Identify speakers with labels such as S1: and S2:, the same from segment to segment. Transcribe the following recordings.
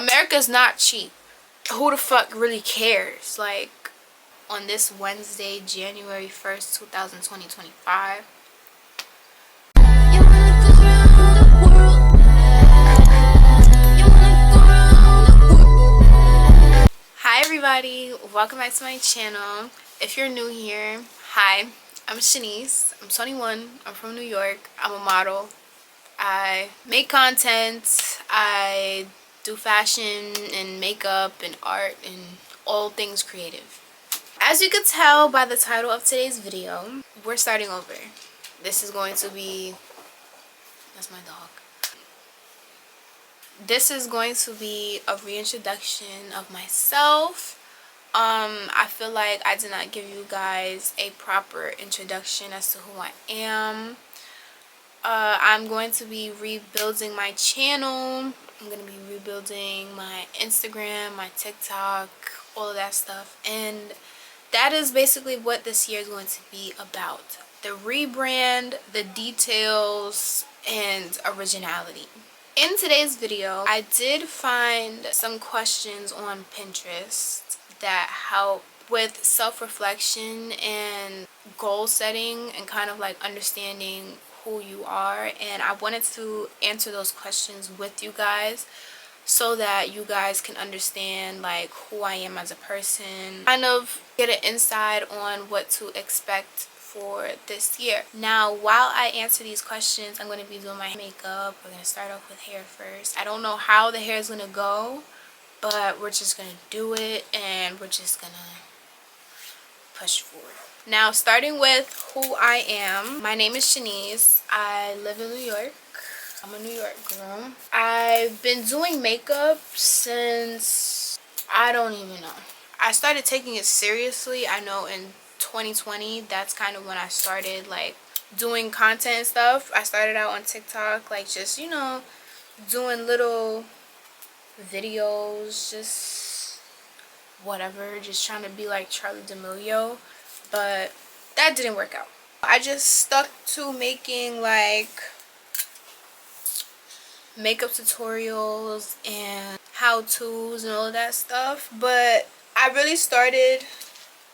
S1: America's not cheap. Who the fuck really cares? Like, on this Wednesday, January 1st, 2025. Hi everybody, welcome back to my channel. If you're new here, hi, I'm Shanice. I'm 21, I'm from New York, I'm a model. I make content, I do fashion and makeup and art and all things creative. As you could tell by the title of today's video, we're starting over. This is going to be, that's my dog. This is going to be a reintroduction of myself. I feel like I did not give you guys a proper introduction as to who I am. I'm going to be rebuilding my channel. I'm going to be rebuilding my Instagram, my TikTok, all of that stuff. And that is basically what this year is going to be about. The rebrand, the details, and originality. In today's video, I did find some questions on Pinterest that help with self-reflection and goal setting and kind of like understanding who you are, and I wanted to answer those questions with you guys so that you guys can understand like who I am as a person, kind of get an insight on what to expect for this year. Now, while I answer these questions, I'm going to be doing my makeup. We're going to start off with hair first. I don't know how the hair is going to go, but we're just going to do it and we're just going to push forward. Now, starting with who I am, my name is Shanice. I live in New York. I'm a New York girl. I've been doing makeup since, I don't even know. I started taking it seriously, I know, in 2020. That's kind of when I started like doing content and stuff. I started out on TikTok, like just, you know, doing little videos, just whatever, just trying to be like Charlie D'Amelio. But that didn't work out. I just stuck to making like makeup tutorials and how-tos and all of that stuff. But I really started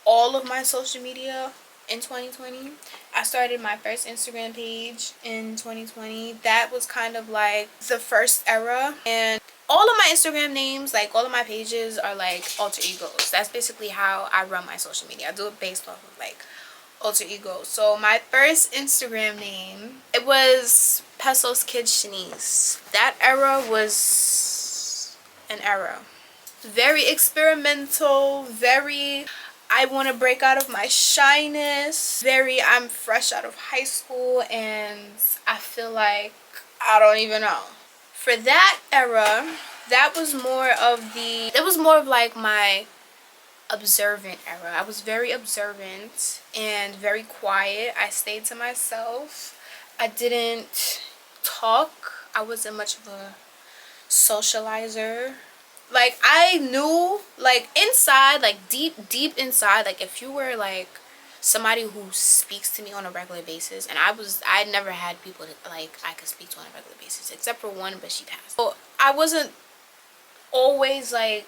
S1: all of my social media in 2020. I started my first Instagram page in 2020. That was kind of like the first era, and all of my Instagram names, like all of my pages, are like alter egos. That's basically how I run my social media. I do it based off of like alter egos. So my first Instagram name, it was Pesos Kid Shanice. That era was an era. Very experimental, very I want to break out of my shyness, very I'm fresh out of high school, and I feel like I don't even know. For that era, that was more of the, it was more of like my observant era. I was very observant and very quiet. I stayed to myself. I didn't talk. I wasn't much of a socializer. Like, I knew, like, inside, like deep inside, like if you were like somebody who speaks to me on a regular basis, and I never had people that like I could speak to on a regular basis except for one, but she passed. So I wasn't always like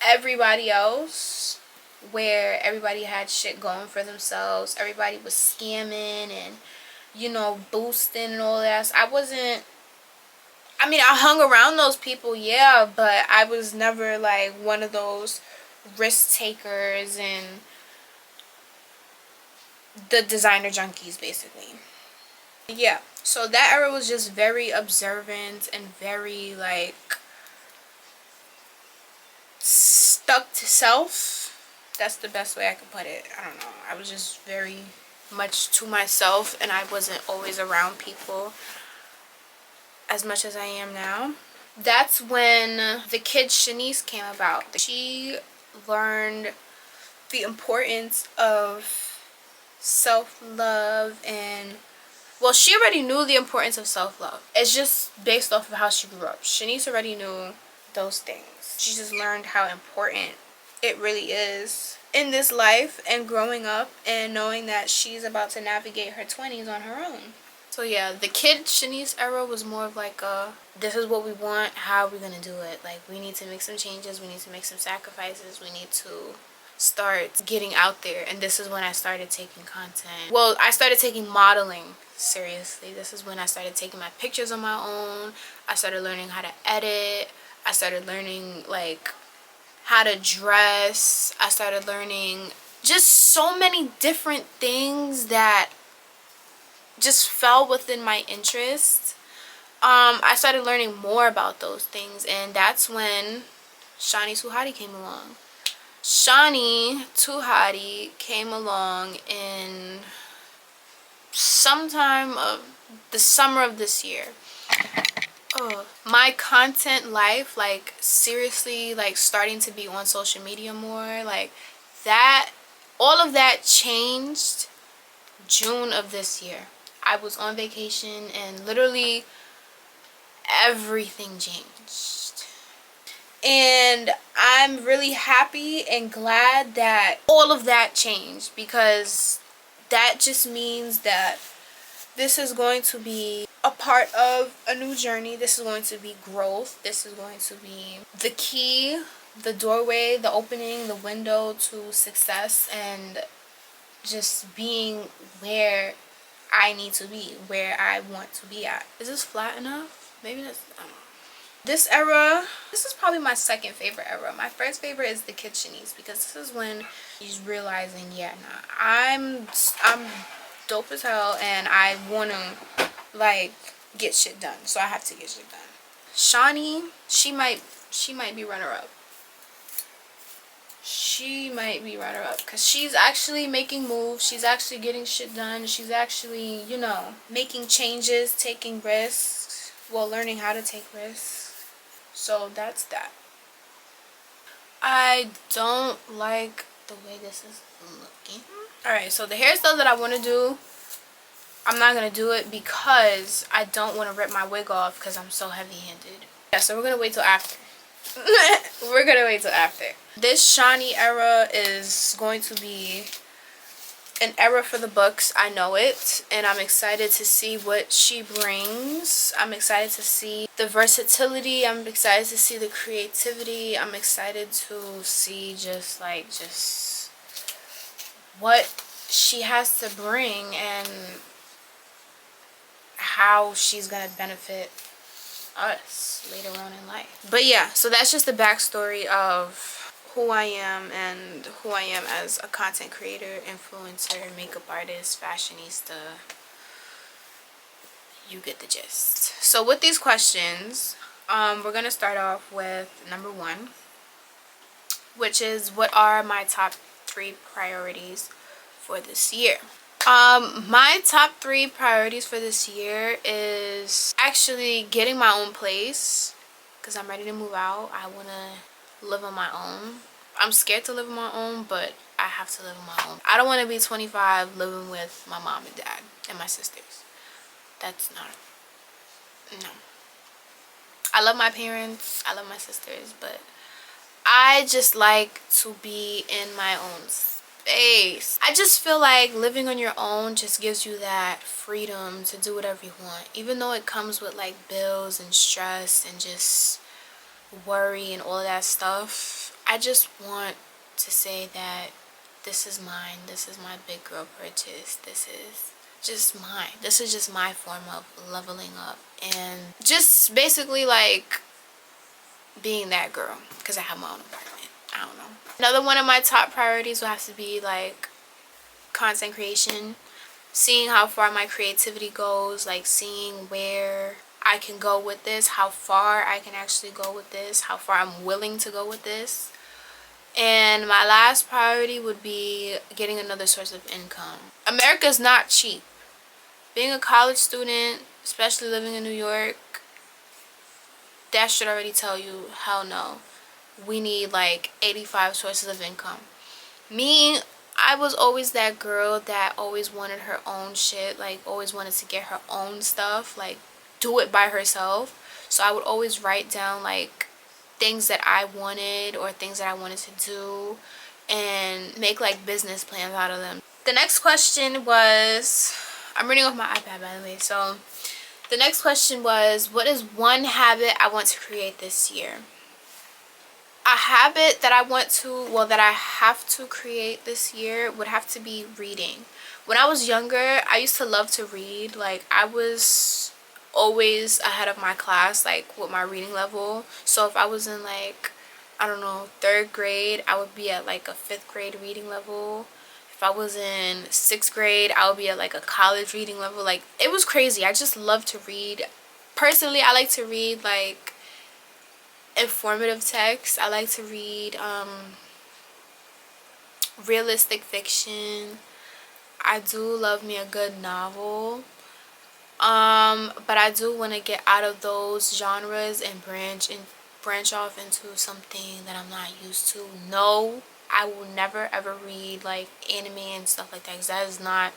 S1: everybody else, where everybody had shit going for themselves. Everybody was scamming and, you know, boosting and all that. So I wasn't, I mean, I hung around those people, yeah, but I was never like one of those risk takers and the designer junkies, basically. Yeah, so that era was just very observant and very like stuck to self. That's the best way I could put it. I don't know. I was just very much to myself, and I wasn't always around people as much as I am now. That's when the Kid Shanice came about. She learned the importance of self-love, and well, she already knew the importance of self-love. It's just based off of how she grew up. Shanice already knew those things. She just learned how important it really is in this life and growing up and knowing that she's about to navigate her 20s on her own. So yeah, the kid Shanice era was more of like a, this is what we want, how are we gonna do it? Like, we need to make some changes, we need to make some sacrifices, we need to start getting out there. And this is when I started taking content. Well, I started taking modeling seriously. This is when I started taking my pictures on my own. I started learning how to edit. I started learning like how to dress. I started learning just so many different things that just fell within my interest. I started learning more about those things, and that's when Shani Tuhati came along. Shani Tuhati came along in sometime of the summer of this year. My content life, like seriously, like starting to be on social media more, like that, all of that changed June of this year. I was on vacation and literally everything changed. And I'm really happy and glad that all of that changed, because that just means that this is going to be a part of a new journey. This is going to be growth. This is going to be the key, the doorway, the opening, the window to success, and just being where I need to be, where I want to be at. Is this flat enough? Maybe that's, I don't know. This era, this is probably my second favorite era. My first favorite is the Kitchenies, because this is when he's realizing, yeah, nah, I'm dope as hell and I want to like get shit done, so I have to get shit done. Shani, she might be runner up. She might be runner up because she's actually making moves. She's actually getting shit done. She's actually, you know, making changes, taking risks, well, learning how to take risks. So that's that. I don't like the way this is looking. Alright, so the hairstyle that I want to do, I'm not going to do it because I don't want to rip my wig off because I'm so heavy-handed. Yeah, so we're going to wait till after. We're going to wait till after. This Shani era is going to be an era for the books. I know it, and I'm excited to see what she brings. I'm excited to see the versatility. I'm excited to see the creativity. I'm excited to see just what she has to bring and how she's gonna benefit us later on in life. But yeah, so that's just the backstory of who I am and who I am as a content creator, influencer, makeup artist, fashionista. You get the gist. So with these questions, we're gonna start off with number 1, which is, what are my top 3 priorities for this year? My top 3 priorities for this year is actually getting my own place, because I'm ready to move out. I want to live on my own. I'm scared to live on my own, but I have to live on my own. I don't want to be 25 living with my mom and dad and my sisters. That's not, no. I love my parents, I love my sisters, but I just like to be in my own space. I just feel like living on your own just gives you that freedom to do whatever you want, even though it comes with like bills and stress and just worry and all of that stuff. I just want to say that this is mine. This is my big girl purchase. This is just mine. This is just my form of leveling up and just basically like being that girl, because I have my own apartment. I don't know. Another one of my top priorities will have to be like content creation, seeing how far my creativity goes, like seeing where I can go with this, how far I can actually go with this, how far I'm willing to go with this. And my last priority would be getting another source of income. America is not cheap. Being a college student, especially living in New York, that should already tell you, hell no. We need like 85 sources of income. Me, I was always that girl that always wanted her own shit, like always wanted to get her own stuff, like do it by herself. So I would always write down like things that I wanted or things that I wanted to do and make like business plans out of them. The next question was I'm reading off my iPad, by the way. So the next question was, what is one habit I want to create this year? A habit that I want to, well, that I have to create this year would have to be reading. When I was younger, I used to love to read. Like, I was always ahead of my class, like with my reading level. So if I was in like, I don't know, 3rd grade, I would be at like a 5th grade reading level. If I was in 6th grade, I would be at like a college reading level. Like, it was crazy. I just love to read. Personally, I like to read like informative text. I like to read realistic fiction. I do love me a good novel. But I do want to get out of those genres and branch off into something that I'm not used to. No, I will never ever read like anime and stuff like that, because that is not,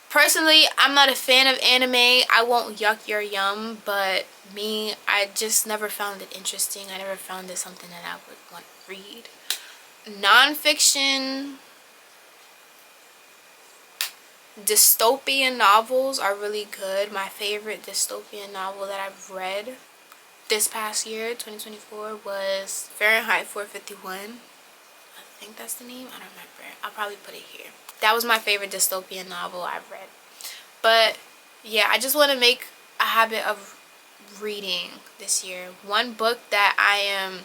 S1: personally, I'm not a fan of anime. I won't yuck your yum, but me, I just never found it interesting. I never found it something that I would want to read. Non-fiction, dystopian novels are really good. My favorite dystopian novel that I've read this past year, 2024, was Fahrenheit 451. I think that's the name. I don't remember. I'll probably put it here. That was my favorite dystopian novel I've read. But yeah, I just want to make a habit of reading this year. One book that I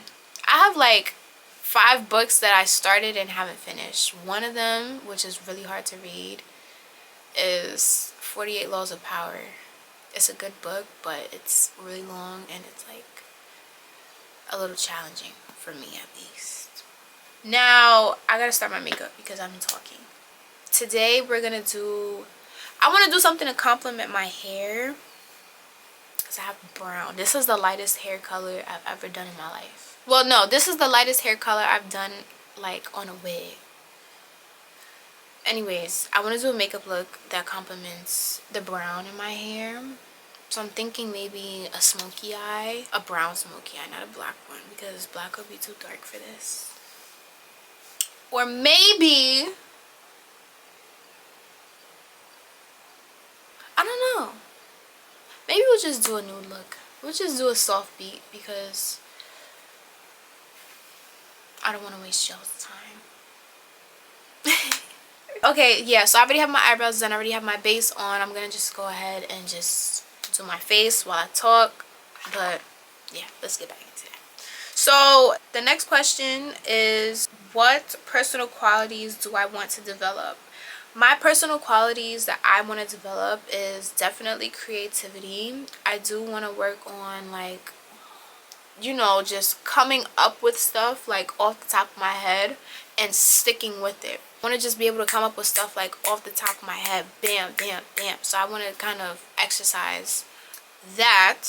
S1: have like 5 books that I started and haven't finished. One of them, which is really hard to read, is 48 Laws of Power. It's a good book, but it's really long and it's like a little challenging for me, at least. Now I gotta start my makeup because I've been talking. Today we're gonna do, I want to do something to complement my hair, because I have brown. This is the lightest hair color I've ever done in my life. Well, no, this is the lightest hair color I've done like on a wig. Anyways, I want to do a makeup look that complements the brown in my hair. So I'm thinking maybe a smoky eye, a brown smoky eye, not a black one, because black would be too dark for this. Or maybe, I don't know. Maybe we'll just do a nude look. We'll just do a soft beat because I don't want to waste y'all's time. Okay, yeah, so I already have my eyebrows done. I already have my base on. I'm going to just go ahead and just do my face while I talk. But yeah, let's get back into that. So the next question is, what personal qualities do I want to develop? My personal qualities that I want to develop is definitely creativity. I do want to work on, like, you know, just coming up with stuff like off the top of my head and sticking with it. I want to just be able to come up with stuff like off the top of my head, bam, bam, bam. So I want to kind of exercise that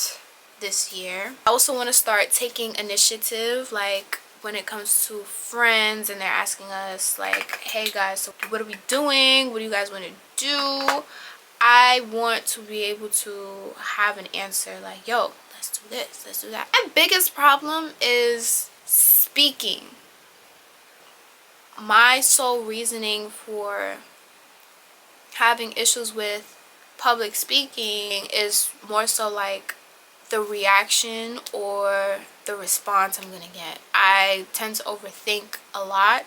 S1: this year. I also want to start taking initiative, like when it comes to friends and they're asking us like, hey guys, so what are we doing? What do you guys want to do? I want to be able to have an answer like, yo, let's do this, let's do that. My biggest problem is speaking. My sole reasoning for having issues with public speaking is more so like the reaction or the response I'm gonna get. I tend to overthink a lot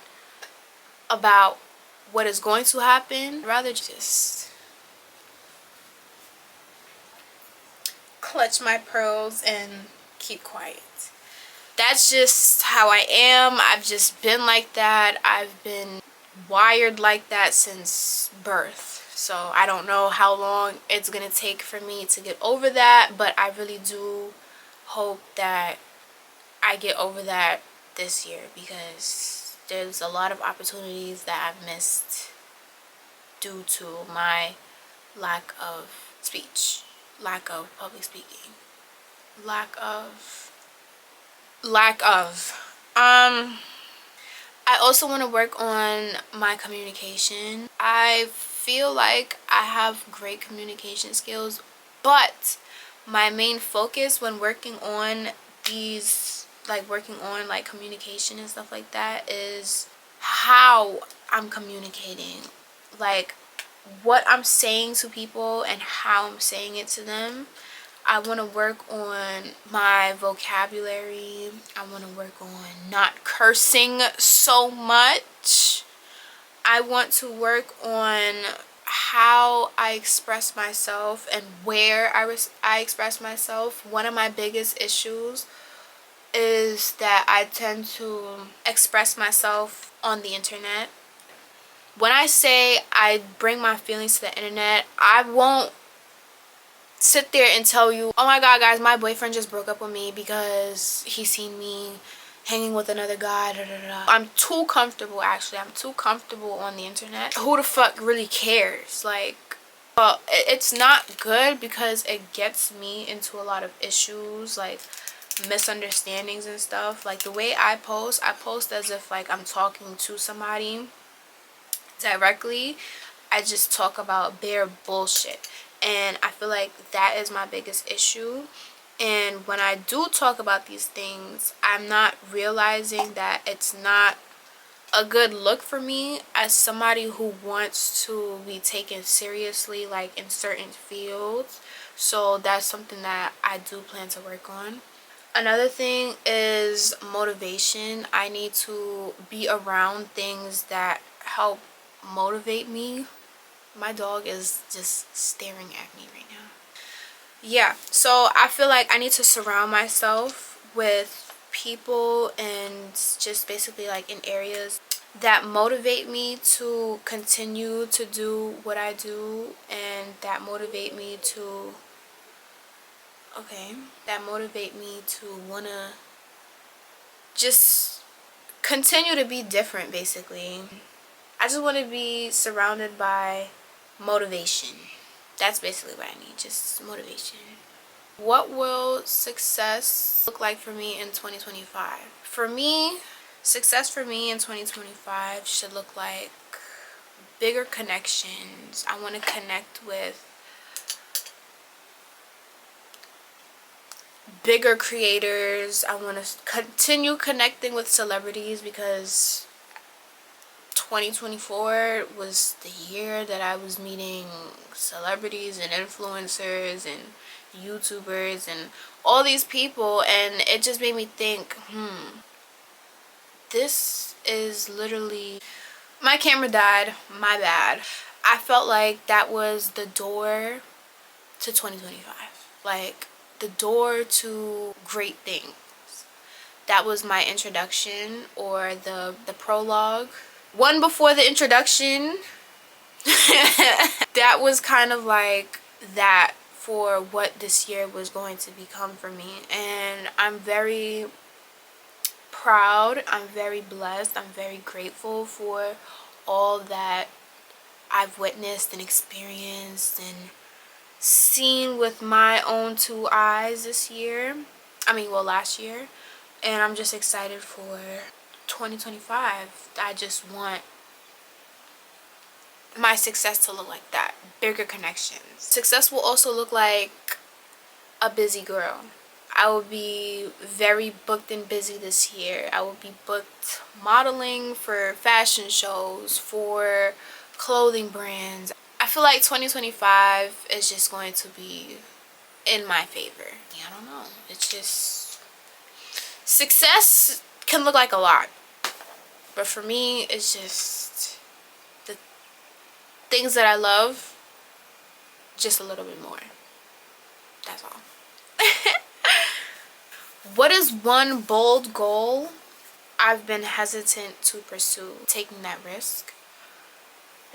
S1: about what is going to happen. I'd rather just clutch my pearls and keep quiet. That's just how I am. I've just been like that. I've been wired like that since birth. So I don't know how long it's gonna take for me to get over that, but I really do hope that I get over that this year, because there's a lot of opportunities that I've missed due to my lack of speech, lack of public speaking, lack of I also want to work on my communication. I feel like I have great communication skills, but my main focus when working on these, like working on like communication and stuff like that, is how I'm communicating. Like, what I'm saying to people and how I'm saying it to them. I want to work on my vocabulary. I want to work on not cursing so much. I want to work on how I express myself and where I express myself. One of my biggest issues is that I tend to express myself on the internet. When I say I bring my feelings to the internet, I won't sit there and tell you, oh my god guys, my boyfriend just broke up with me because he seen me hanging with another guy, da, da, da. I'm too comfortable, actually. I'm too comfortable on the internet. Who the fuck really cares? Like, well, it's not good because it gets me into a lot of issues, like misunderstandings and stuff. Like the way I post as if like I'm talking to somebody directly. I just talk about bare bullshit, and I feel like that is my biggest issue. And when I do talk about these things, I'm not realizing that it's not a good look for me as somebody who wants to be taken seriously, like in certain fields. So that's something that I do plan to work on. Another thing is motivation. I need to be around things that help motivate me. My dog is just staring at me right now. Yeah, so I feel like I need to surround myself with people and just basically like in areas that motivate me to continue to do what I do, and that motivate me to wanna just continue to be different. Basically, I just want to be surrounded by motivation. That's basically what I need, just motivation. What will success look like for me in 2025? For me, success for me in 2025 should look like bigger connections. I want to connect with bigger creators. I want to continue connecting with celebrities because 2024 was the year that I was meeting celebrities and influencers and YouTubers and all these people, and it just made me think, this is literally, my camera died, my bad. I felt like that was the door to 2025, like the door to great things. That was my introduction, or the prologue. One before the introduction, that was kind of like that for what this year was going to become for me. And I'm very proud, I'm very blessed, I'm very grateful for all that I've witnessed and experienced and seen with my own two eyes this year. Last year. And I'm just excited for 2025. I just want my success to look like that. Bigger connections. Success will also look like a busy girl. I will be very booked and busy this year. I will be booked modeling for fashion shows, for clothing brands. I feel like 2025 is just going to be in my favor. I don't know. It's just, success can look like a lot, but for me, it's just the things that I love just a little bit more. That's all. What is one bold goal I've been hesitant to pursue? Taking that risk.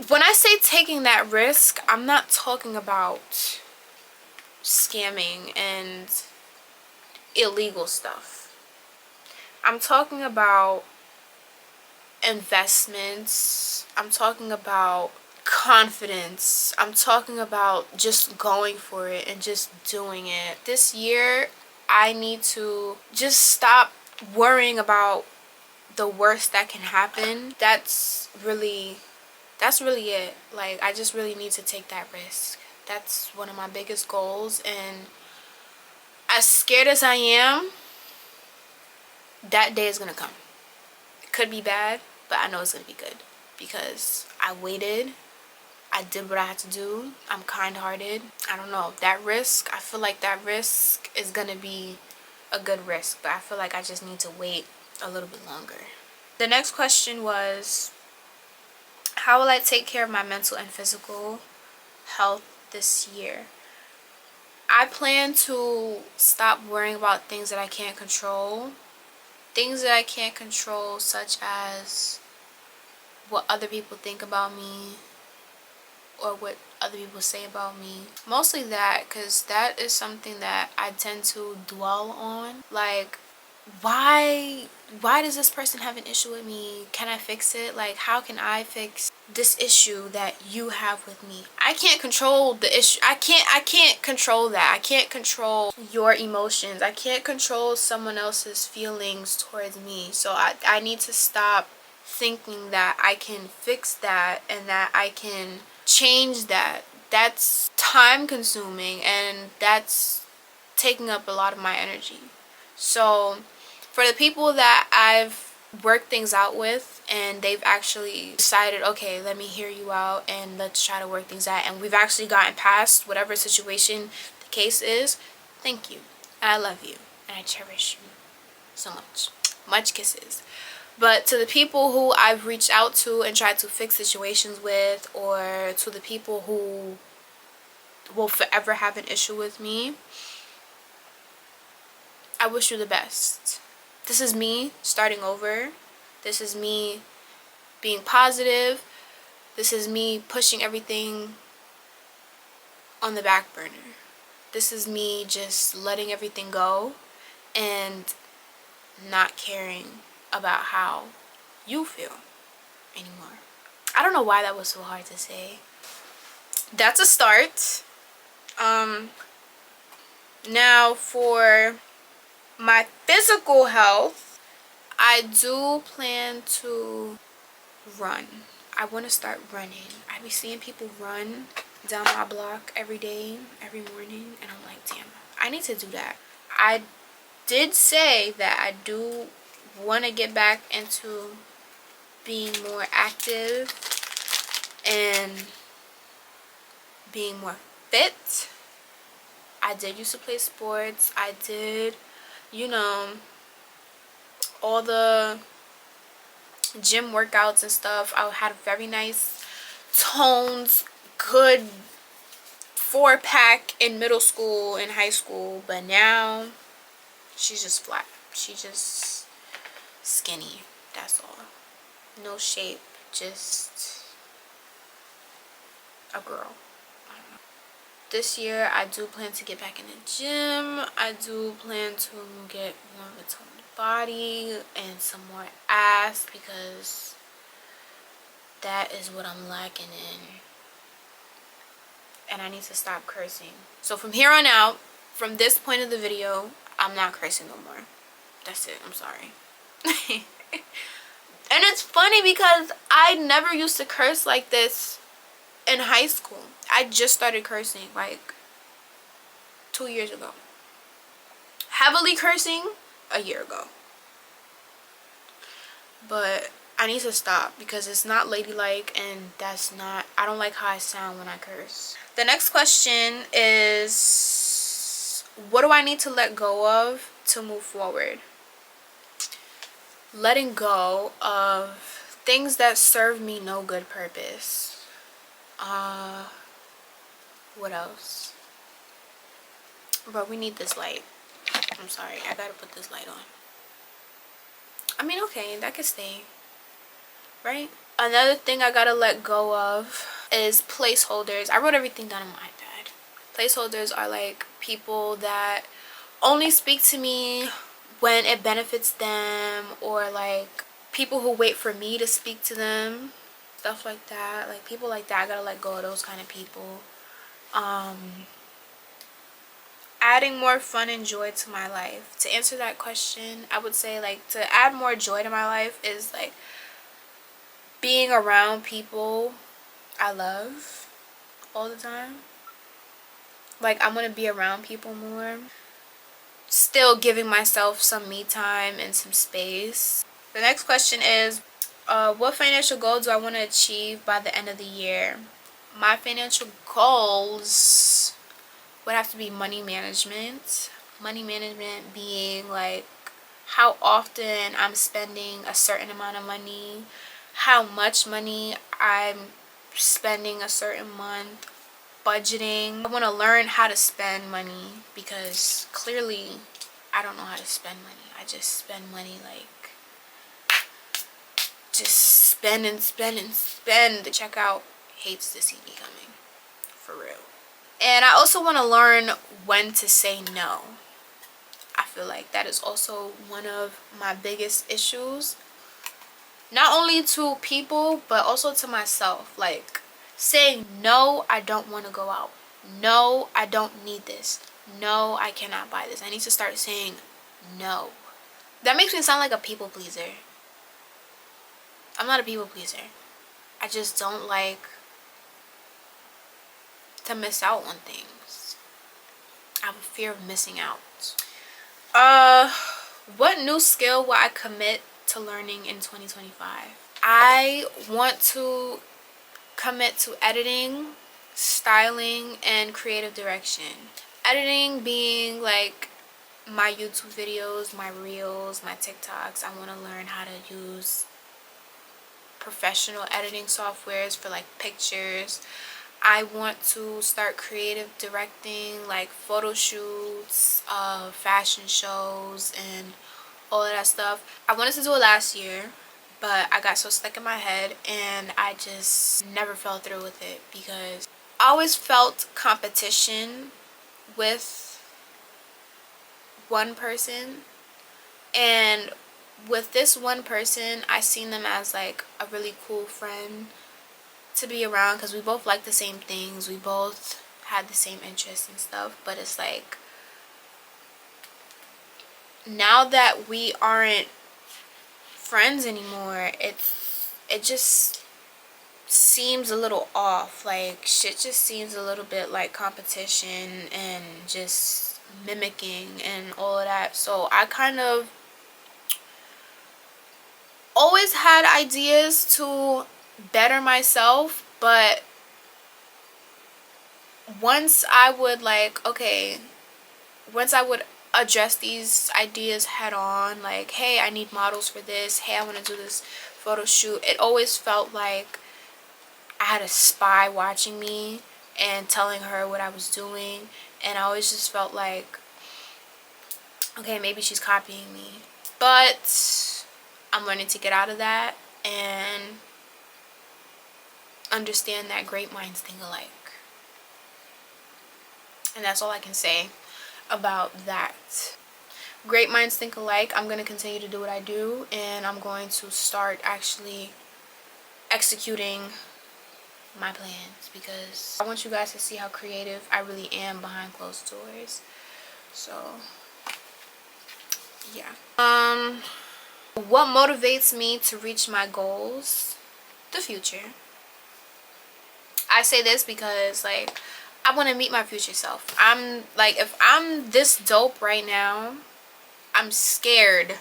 S1: When I say taking that risk, I'm not talking about scamming and illegal stuff. I'm talking about investments. I'm talking about confidence. I'm talking about just going for it and just doing it. This year, I need to just stop worrying about the worst that can happen. That's really it. Like, I just really need to take that risk. That's one of my biggest goals, and as scared as I am, that day is gonna come. It could be bad, but I know it's gonna be good because I waited, I I did what I had to do. I'm kind-hearted. I don't know, that risk, I feel like that risk is gonna be a good risk, but I feel like I just need to wait a little bit longer. The next question was, how will I take care of my mental and physical health this year? I plan to stop worrying about things that I can't control. Things that I can't control, such as what other people think about me or what other people say about me. Mostly that, because that is something that I tend to dwell on. Like, why does this person have an issue with me? Can I fix it? Like, how can I fix this issue that you have with me? I can't control the issue. I can't control that. I can't control your emotions. I can't control someone else's feelings towards me. So I need to stop thinking that I can fix that and that I can change that. That's time consuming and that's taking up a lot of my energy. So for the people that I've worked things out with and they've actually decided, okay, let me hear you out and let's try to work things out, and we've actually gotten past whatever situation the case is, thank you. And I love you and I cherish you so much. Much kisses. But to the people who I've reached out to and tried to fix situations with, or to the people who will forever have an issue with me, I wish you the best. This is me starting over. This is me being positive. This is me pushing everything on the back burner. This is me just letting everything go and not caring about how you feel anymore. I don't know why that was so hard to say. That's a start. Now for my physical health, I do plan to run. I want to start running. I be seeing people run down my block every day, every morning, and I'm like, damn, I need to do that. I did say that I do want to get back into being more active and being more fit. I did used to play sports. I did, you know, all the gym workouts and stuff. I had very nice tones, good 4-pack in middle school and high school, but now she's just flat. She's just skinny, that's all. No shape, just a girl. This year I do plan to get back in the gym. I do plan to get more of a toned body and some more ass, because that is what I'm lacking in. And I need to stop cursing. So from here on out, from this point of the video, I'm not cursing no more. That's it. I'm sorry. And it's funny because I never used to curse like this in high school. I just started cursing like 2 years ago. Heavily cursing a year ago. But I need to stop because it's not ladylike, and that's not, I don't like how I sound when I curse. The next question is, what do I need to let go of to move forward? Letting go of things that serve me no good purpose. What else? Bro, we need this light. I'm sorry, I gotta put this light on. I mean, okay, that could stay, right? Another thing I gotta let go of is placeholders. I wrote everything down on my iPad. Placeholders are like people that only speak to me when it benefits them, or like people who wait for me to speak to them, stuff like that. Like people like that, I gotta let go of those kind of people. Adding more fun and joy to my life. To answer that question, I would say like to add more joy to my life is like being around people I love all the time. Like I'm gonna be around people more. Still giving myself some me time and some space. The next question is, what financial goal do I want to achieve by the end of the year? my financial goals would have to be money management. Money management being like how often I'm spending a certain amount of money, how much money I'm spending a certain month, budgeting. I want to learn how to spend money because clearly I don't know how to spend money. I just spend money like just spend and spend and spend. The checkout hates to see me coming, for real. And I also want to learn when to say no. I feel like that is also one of my biggest issues. Not only to people, but also to myself. Like saying, no, I don't want to go out. No, I don't need this. No, I cannot buy this. I need to start saying no. That makes me sound like a people pleaser. I'm not a people pleaser. I just don't like to miss out on things. I have a fear of missing out. What new skill will I commit to learning in 2025? I want to commit to editing, styling, and creative direction. Editing being like my YouTube videos, my reels, my TikToks. I want to learn how to use professional editing softwares for like pictures. I want to start creative directing, like photo shoots, fashion shows, and all of that stuff. I wanted to do it last year, but I got so stuck in my head and I just never fell through with it because I always felt competition with one person, and with this one person I seen them as like a really cool friend to be around because we both like the same things, we both had the same interests and stuff. But it's like now that we aren't friends anymore, it just seems a little off. Like shit just seems a little bit like competition and just mimicking and all of that. So I kind of always had ideas to better myself, but once I would like, okay, once I would address these ideas head on, like, hey, I need models for this, hey, I want to do this photo shoot, it always felt like I had a spy watching me and telling her what I was doing, and I always just felt like, okay, maybe she's copying me. But I'm learning to get out of that and understand that great minds think alike. And that's all I can say about that. Great minds think alike. I'm going to continue to do what I do, and I'm going to start actually executing my plans because I want you guys to see how creative I really am behind closed doors. So yeah. What motivates me to reach my goals? The future. I say this because like I want to meet my future self. I'm like, if I'm this dope right now, I'm scared.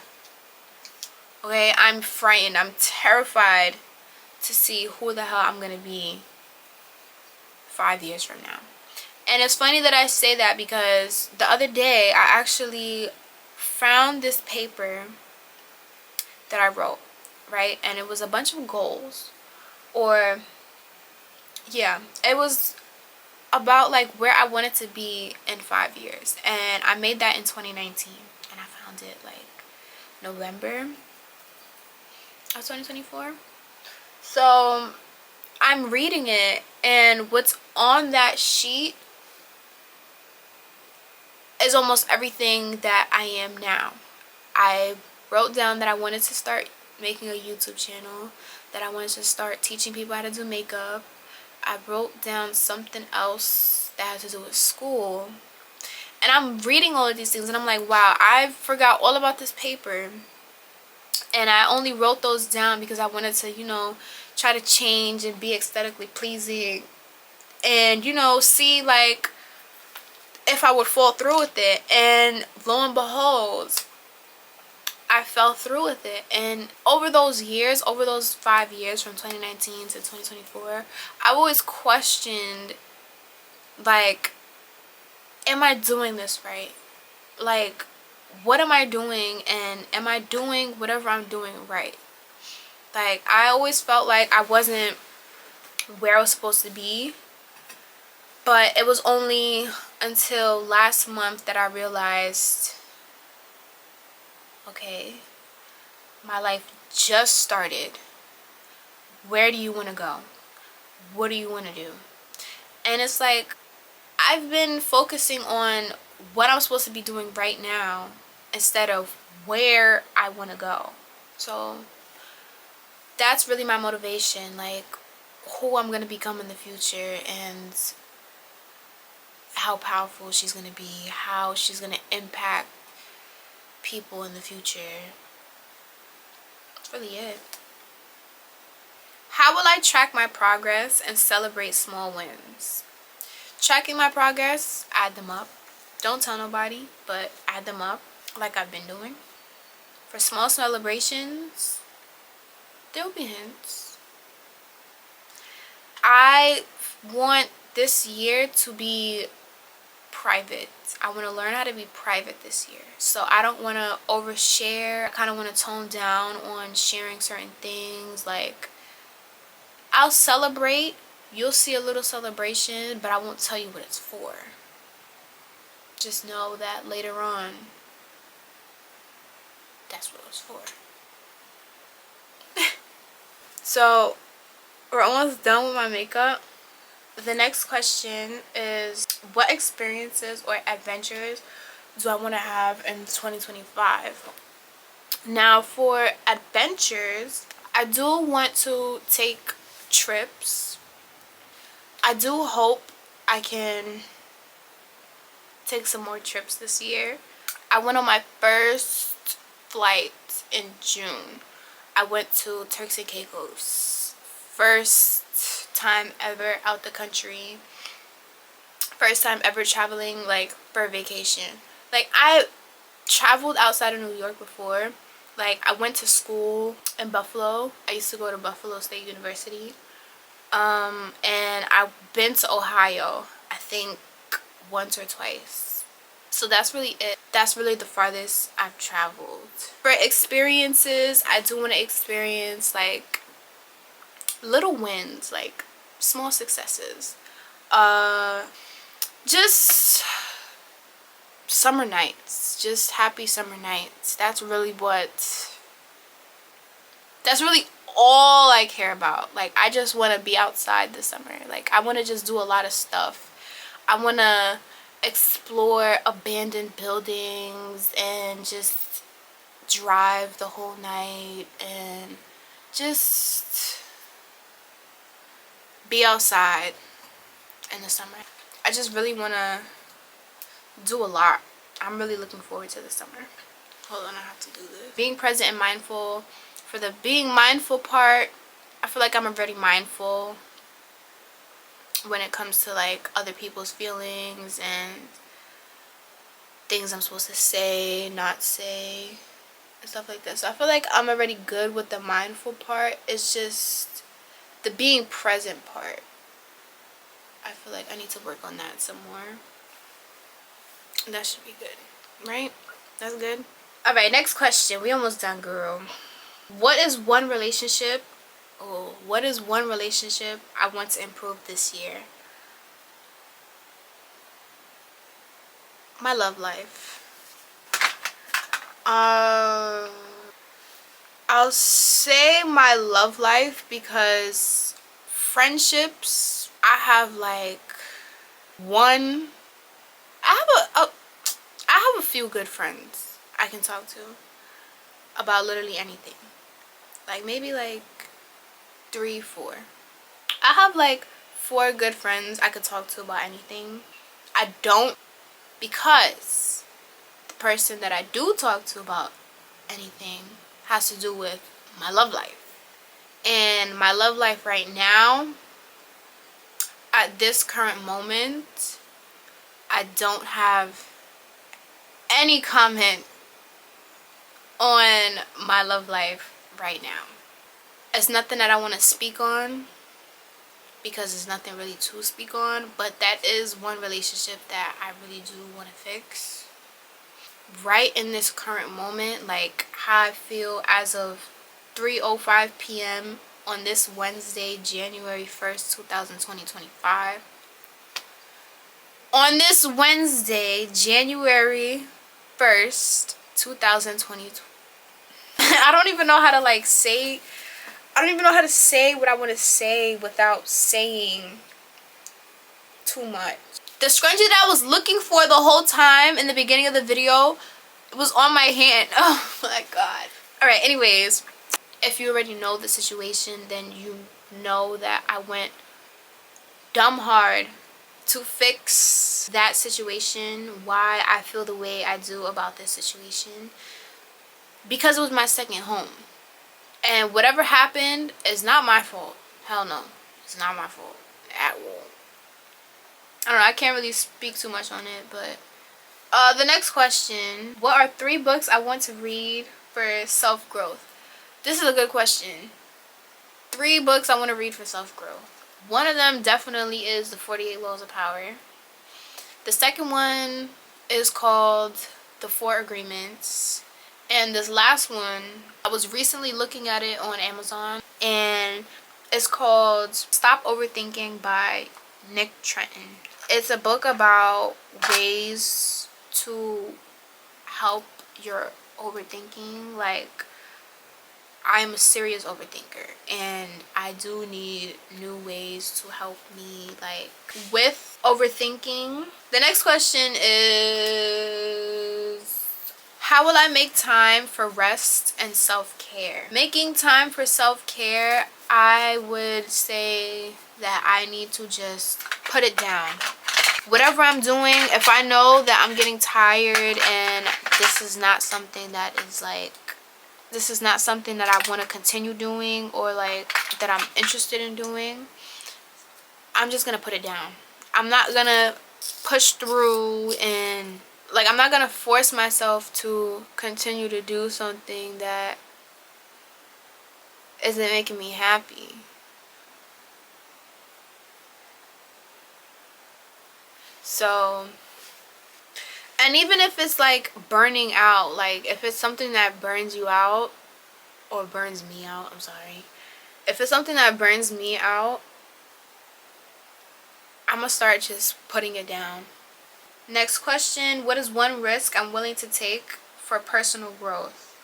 S1: Okay, I'm frightened. I'm terrified to see who the hell I'm gonna be 5 years from now. And it's funny that I say that because the other day I actually found this paper that I wrote, right? And it was a bunch of goals, or yeah, it was about like where I wanted to be in 5 years, and I made that in 2019, and I found it like November of 2024. So I'm reading it, and what's on that sheet is almost everything that I am now. I wrote down that I wanted to start making a YouTube channel, that I wanted to start teaching people how to do makeup. I wrote down something else that had to do with school. And I'm reading all of these things and I'm like, wow, I forgot all about this paper. And I only wrote those down because I wanted to, you know, try to change and be aesthetically pleasing. And, you know, see like if I would fall through with it. And lo and behold, I fell through with it. And over those years, over those 5 years from 2019 to 2024, I've always questioned, like, am I doing this right? Like, what am I doing, and am I doing whatever I'm doing right? Like, I always felt like I wasn't where I was supposed to be, but it was only until last month that I realized, okay, my life just started. Where do you want to go? What do you want to do? And it's like, I've been focusing on what I'm supposed to be doing right now instead of where I want to go. So that's really my motivation, like who I'm going to become in the future, and how powerful she's going to be, how she's going to impact people in the future. That's really it. How will I track my progress and celebrate small wins? Tracking my progress, add them up. Don't tell nobody, but add them up like I've been doing. For small celebrations, there'll be hints. I want this year to be private. I want to learn how to be private this year. So I don't want to overshare. I kind of want to tone down on sharing certain things. Like, I'll celebrate. You'll see a little celebration, but I won't tell you what it's for. Just know that later on, that's what it was for. So we're almost done with my makeup. The next question is, what experiences or adventures do I want to have in 2025? Now, for adventures, I do want to take trips. I do hope I can take some more trips this year. I went on my first flight in June. I went to Turks and Caicos. First time ever out the country. First time ever traveling, like, for a vacation. Like, I traveled outside of New York before. Like, I went to school in Buffalo. I used to go to Buffalo State University. And I've been to Ohio, I think, once or twice. So that's really it. That's really the farthest I've traveled. For experiences, I do want to experience, like, little wins, like small successes. Just summer nights, just happy summer nights. That's really all I care about. Like, I just want to be outside this summer. Like, I want to just do a lot of stuff. I want to explore abandoned buildings and just drive the whole night and just be outside in the summer. I just really want to do a lot. I'm really looking forward to the summer. Hold on, I have to do this. Being present and mindful. For the being mindful part, I feel like I'm already mindful when it comes to, like, other people's feelings and things I'm supposed to say, not say, and stuff like that. So I feel like I'm already good with the mindful part. It's just the being present part. I feel like I need to work on that some more. That should be good, right? That's good. All right, next question. We almost done, girl. What is one relationship I want to improve this year? My love life. I'll say my love life because friendships, I have like one. I have a few good friends I can talk to about literally anything. Like, maybe like 3, 4. I have like 4 good friends I could talk to about anything. I don't, because the person that I do talk to about anything has to do with my love life. And my love life right now, at this current moment, I don't have any comment on my love life right now. It's nothing that I want to speak on because there's nothing really to speak on, but that is one relationship that I really do want to fix. Right in this current moment, like how I feel as of 3:05 p.m. on this Wednesday, January 1st, 2025. On this Wednesday, January 1st, 2020. I don't even know how to like say, I don't even know how to say what I want to say without saying too much. The scrunchie that I was looking for the whole time in the beginning of the video was on my hand. Oh my god. Alright, anyways, if you already know the situation, then you know that I went dumb hard to fix that situation, why I feel the way I do about this situation, because it was my second home. And whatever happened is not my fault. Hell no. It's not my fault at all. I don't know. I can't really speak too much on it, but the next question. What are 3 books I want to read for self-growth? This is a good question. 3 books I want to read for self-growth. One of them definitely is The 48 Laws of Power. The second one is called The 4 Agreements. And this last one, I was recently looking at it on Amazon, and it's called Stop Overthinking by Nick Trenton. It's a book about ways to help your overthinking. Like, I'm a serious overthinker, and I do need new ways to help me like with overthinking. The next question is, how will I make time for rest and self-care? Making time for self-care, I would say that I need to just put it down. Whatever I'm doing, if I know that I'm getting tired and this is not something that is like, this is not something that I want to continue doing or like that I'm interested in doing, I'm just gonna put it down. I'm not gonna push through and like, I'm not gonna force myself to continue to do something that isn't making me happy. So, and even if it's like burning out, like if it's something that burns you out, or burns me out, I'm sorry. If it's something that burns me out, I'm gonna start just putting it down. Next question, what is one risk I'm willing to take for personal growth?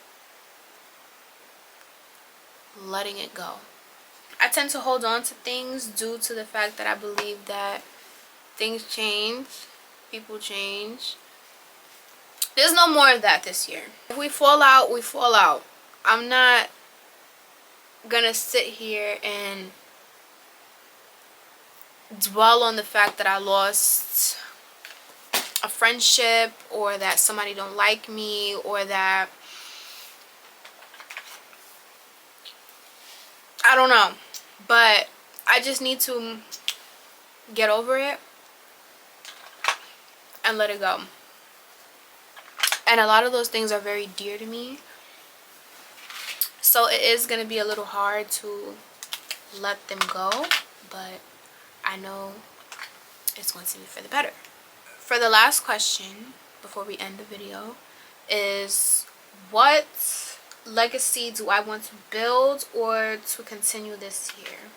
S1: Letting it go. I tend to hold on to things due to the fact that I believe that things change, people change. There's no more of that this year. If we fall out, we fall out. I'm not gonna sit here and dwell on the fact that I lost a friendship, or that somebody don't like me, or that I don't know, but I just need to get over it and let it go. And a lot of those things are very dear to me, so it is going to be a little hard to let them go, but I know it's going to be for the better. For the last question before we end the video is, what legacy do I want to build or to continue this year?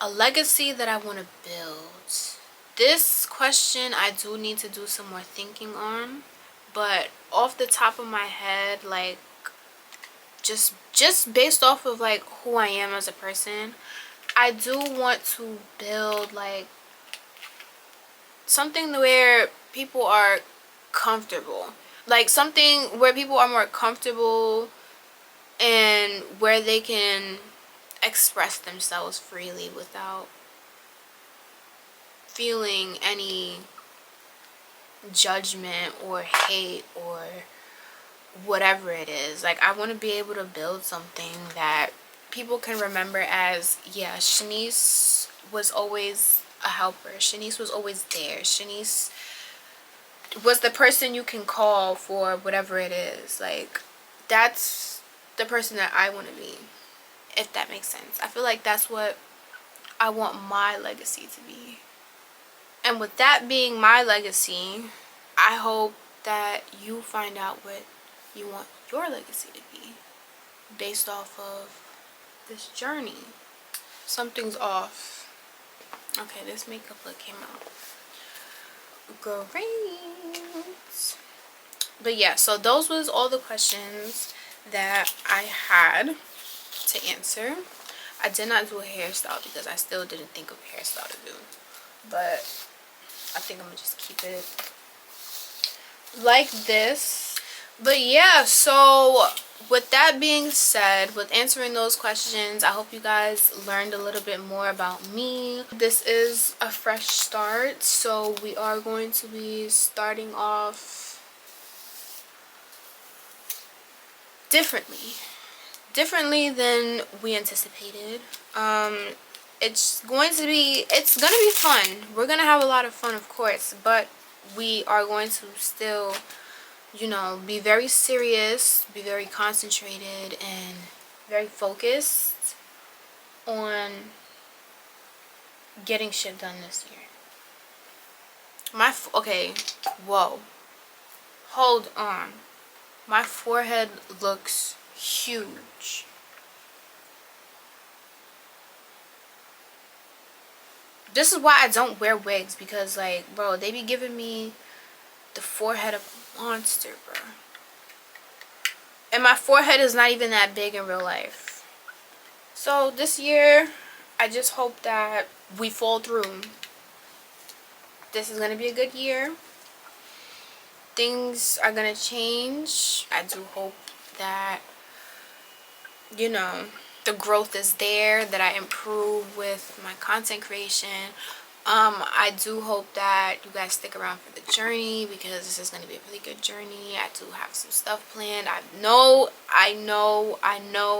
S1: A legacy that I want to build. This question I do need to do some more thinking on, but off the top of my head, like just based off of like who I am as a person, I do want to build like something where people are comfortable, like something where people are more comfortable and where they can express themselves freely without feeling any judgment or hate or whatever it is. Like, I want to be able to build something that people can remember as, yeah, Shanice was always a helper. Shanice was always there. Shanice was the person you can call for whatever it is. Like, that's the person that I want to be, if that makes sense. I feel like that's what I want my legacy to be. And with that being my legacy, I hope that you find out what you want your legacy to be based off of this journey. Something's off. Okay, this makeup look came out great. But yeah, so those was all the questions that I had to answer. I did not do a hairstyle because I still didn't think of a hairstyle to do, but I think I'm gonna just keep it like this. But yeah, so with that being said, with answering those questions, I hope you guys learned a little bit more about me. This is a fresh start, so we are going to be starting off differently than we anticipated. It's gonna be fun. We're gonna have a lot of fun, of course, but we are going to still, you know, be very serious, be very concentrated, and very focused on getting shit done this year. Okay, whoa, hold on. My forehead looks huge. This is why I don't wear wigs, because like, bro, they be giving me the forehead of a monster, bro. And my forehead is not even that big in real life. So this year, I just hope that we fall through. This is gonna be a good year. Things are gonna change. I do hope that, you know, the growth is there, that I improve with my content creation. I do hope that you guys stick around for the journey, because this is going to be a really good journey. I do have some stuff planned. I know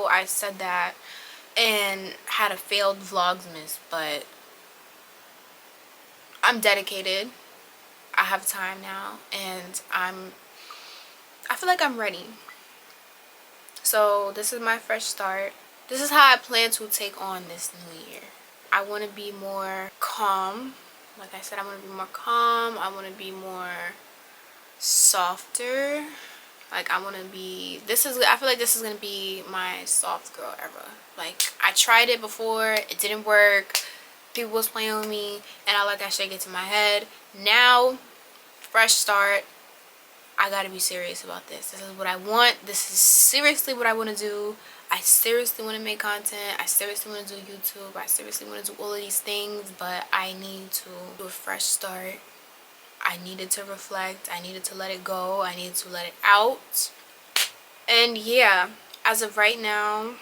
S1: I said that and had a failed vlogmas, but I'm dedicated. I have time now, and I feel like I'm ready. So this is my fresh start. This is how I plan to take on this new year. I want to be more calm. Like I said, I want to be more calm. I want to be more softer. Like I want to be, I feel like this is going to be my soft girl era. Like I tried it before, it didn't work. People was playing with me and I let that shit get to my head. Now, fresh start. I gotta be serious about this. This is what I want. This is seriously what I want to do. I seriously want to make content. I seriously want to do YouTube. I seriously want to do all of these things, but I need to do a fresh start. I needed to reflect. I needed to let it go. I needed to let it out. And yeah, as of right now,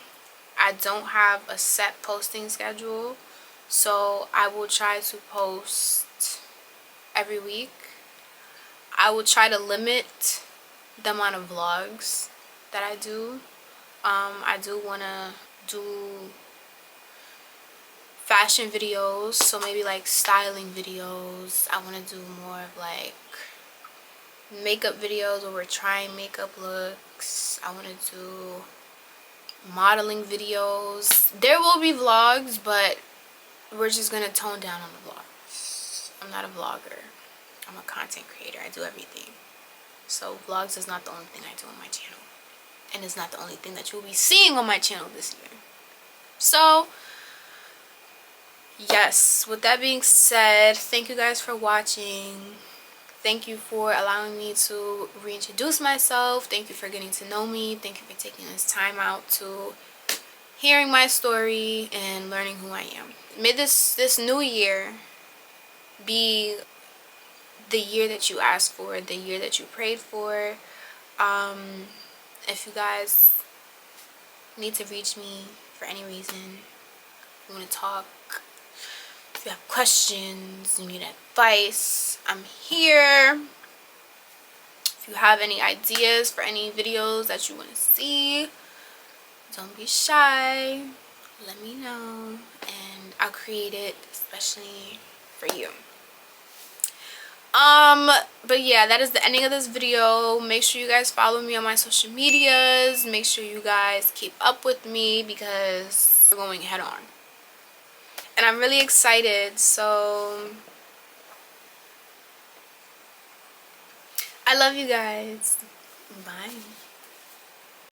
S1: I don't have a set posting schedule. So I will try to post every week. I will try to limit the amount of vlogs that I do. I do want to do fashion videos, so maybe like styling videos. I want to do more of like makeup videos where we're trying makeup looks. I want to do modeling videos. There will be vlogs, but we're just going to tone down on the vlogs. I'm not a vlogger. I'm a content creator. I do everything. So vlogs is not the only thing I do on my channel. And it's not the only thing that you'll be seeing on my channel this year. So, yes. With that being said, thank you guys for watching. Thank you for allowing me to reintroduce myself. Thank you for getting to know me. Thank you for taking this time out to hearing my story and learning who I am. May this new year be the year that you asked for, the year that you prayed for. If you guys need to reach me for any reason, you want to talk, if you have questions, you need advice, I'm here. If you have any ideas for any videos that you want to see, don't be shy. Let me know and I'll create it especially for you. But yeah, that is the ending of this video. Make sure you guys follow me on my social medias. Make sure you guys keep up with me because we're going head on. And I'm really excited, so I love you guys. Bye.